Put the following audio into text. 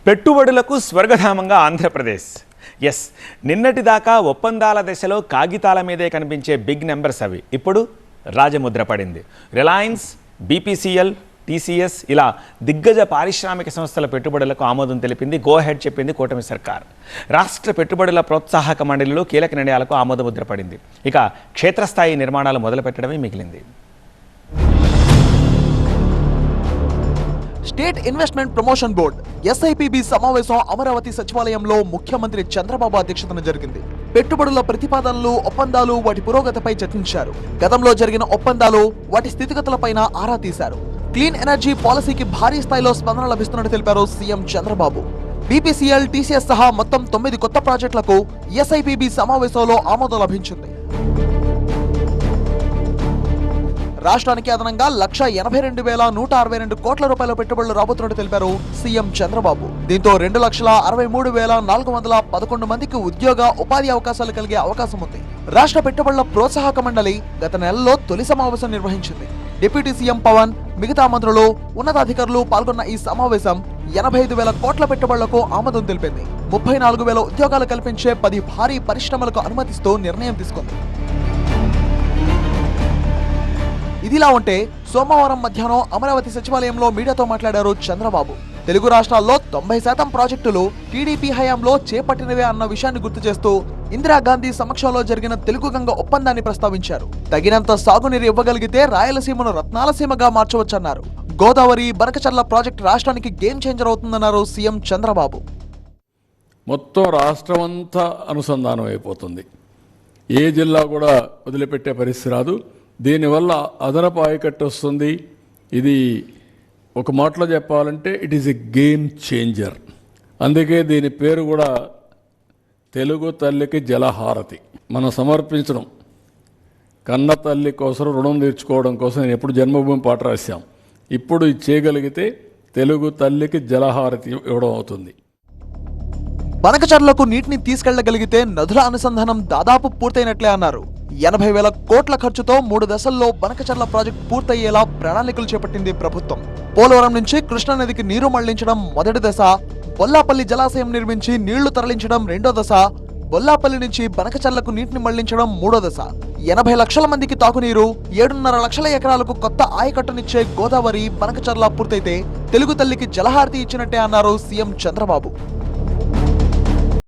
పెట్టుబడులకు స్వర్గధామంగా ఆంధ్రప్రదేశ్. ఎస్, నిన్నటిదాకా ఒప్పందాల దశలో కాగితాల మీదే కనిపించే బిగ్ నెంబర్స్ అవి ఇప్పుడు రాజముద్ర పడింది. రిలయన్స్, బీపీసీఎల్, టీసీఎస్ ఇలా దిగ్గజ పారిశ్రామిక సంస్థల పెట్టుబడులకు ఆమోదం తెలిపింది. గో హెడ్ చెప్పింది కూటమి సర్కార్. రాష్ట్ర పెట్టుబడుల ప్రోత్సాహక మండలిలో కీలక నిర్ణయాలకు ఆమోదముద్ర పడింది. ఇక క్షేత్రస్థాయి నిర్మాణాలు మొదలుపెట్టడమే మిగిలింది. State investment promotion board SIPB సమావేశం అమరావతి సచివాలయంలో ముఖ్యమంత్రి చంద్రబాబు అధ్యక్షతన జరిగింది. పెట్టుబడుల ప్రతిపాదనలు, ఒప్పందాలు, వాటి పురోగతిపై చర్చించారు. గతంలో జరిగిన ఒప్పందాలు, వాటి స్థితిగతులపైన ఆరా తీశారు. క్లీన్ ఎనర్జీ పాలసీకి భారీ స్థాయిలో స్పందన లభిస్తున్నట్టు తెలిపారు సీఎం చంద్రబాబు. బీపీసీఎల్, టీసీఎస్ సహా మొత్తం 9 కొత్త ప్రాజెక్టులకు ఎస్ఐపిబి సమావేశంలో ఆమోదం లభించింది. రాష్ట్రానికి అదనంగా 1,82,162 కోట్ల రూపాయల పెట్టుబడులు రాబోతున్నట్టు తెలిపారు సీఎం చంద్రబాబు. దీంతో 2,63,411 మందికి ఉద్యోగ, ఉపాధి అవకాశాలు కలిగే అవకాశం ఉంది. రాష్ట్ర పెట్టుబడుల ప్రోత్సాహక మండలి గత నెలలో తొలి సమావేశం నిర్వహించింది. డిప్యూటీ సీఎం పవన్, మిగతా మంత్రులు, ఉన్నతాధికారులు పాల్గొన్న ఈ సమావేశం 85,000 కోట్ల పెట్టుబడులకు ఆమోదం తెలిపింది. 34,000 ఉద్యోగాలు కల్పించే 10 భారీ పరిశ్రమలకు అనుమతిస్తూ నిర్ణయం తీసుకుంది. ఇదిలా ఉంటే సోమవారం మధ్యాహ్నం అమరావతి సచివాలయంలో మీడియాతో మాట్లాడారు చంద్రబాబు. తెలుగు రాష్ట్రాల్లో 90% ప్రాజెక్టులు టీడీపీ హయాంలో చేపట్టినవే అన్న విషయాన్ని గుర్తు చేస్తూ ఇందిరాగాంధీ సమక్షంలో జరిగిన తెలుగు గంగ ఒప్పందాన్ని ప్రస్తావించారు. తగినంత సాగునీరు ఇవ్వగలిగితే రాయలసీమను రత్నాలసీమగా మార్చవచ్చన్నారు. గోదావరి, బనకచర్ల ప్రాజెక్టు రాష్ట్రానికి గేమ్ చేంజర్ అవుతుందన్నారు సీఎం చంద్రబాబు. మొత్తం రాష్ట్రం అంతా అనుసంధానం అయిపోతుంది. ఏ జిల్లా కూడా వదిలిపెట్టే పరిస్థితి రాదు. దీనివల్ల అదనపు ఆయకట్టు వస్తుంది. ఇది ఒక మాటలో చెప్పాలంటే it is a game changer. అందుకే దీని పేరు కూడా తెలుగు తల్లికి జలహారతి. మనం సమర్పించడం కన్న తల్లి కోసం రుణం తీర్చుకోవడం కోసం నేను ఎప్పుడు జన్మభూమి పాట రాశాం. ఇప్పుడు ఇది చేయగలిగితే తెలుగు తల్లికి జలహారతి ఇవ్వడం అవుతుంది. బనకచర్లకు నీటిని తీసుకెళ్లగలిగితే నదుల అనుసంధానం దాదాపు పూర్తయినట్లే అన్నారు. 80,000 కోట్ల ఖర్చుతో 3 దశల్లో బనకచర్ల ప్రాజెక్టు పూర్తయ్యేలా ప్రణాళికలు చేపట్టింది ప్రభుత్వం. పోలవరం నుంచి కృష్ణానదికి నీరు మళ్లించడం మొదటి దశ, బొల్లాపల్లి జలాశయం నిర్మించి నీళ్లు తరలించడం రెండో దశ, బొల్లాపల్లి నుంచి బనకచర్లకు నీటిని మళ్లించడం మూడో దశ. 80 లక్షల మందికి తాగునీరు, 7.5 లక్షల ఎకరాలకు కొత్త ఆయకట్టునిచ్చే గోదావరి, బనకచర్ల పూర్తయితే తెలుగు తల్లికి జలహారతి ఇచ్చినట్టే అన్నారు సీఎం చంద్రబాబు.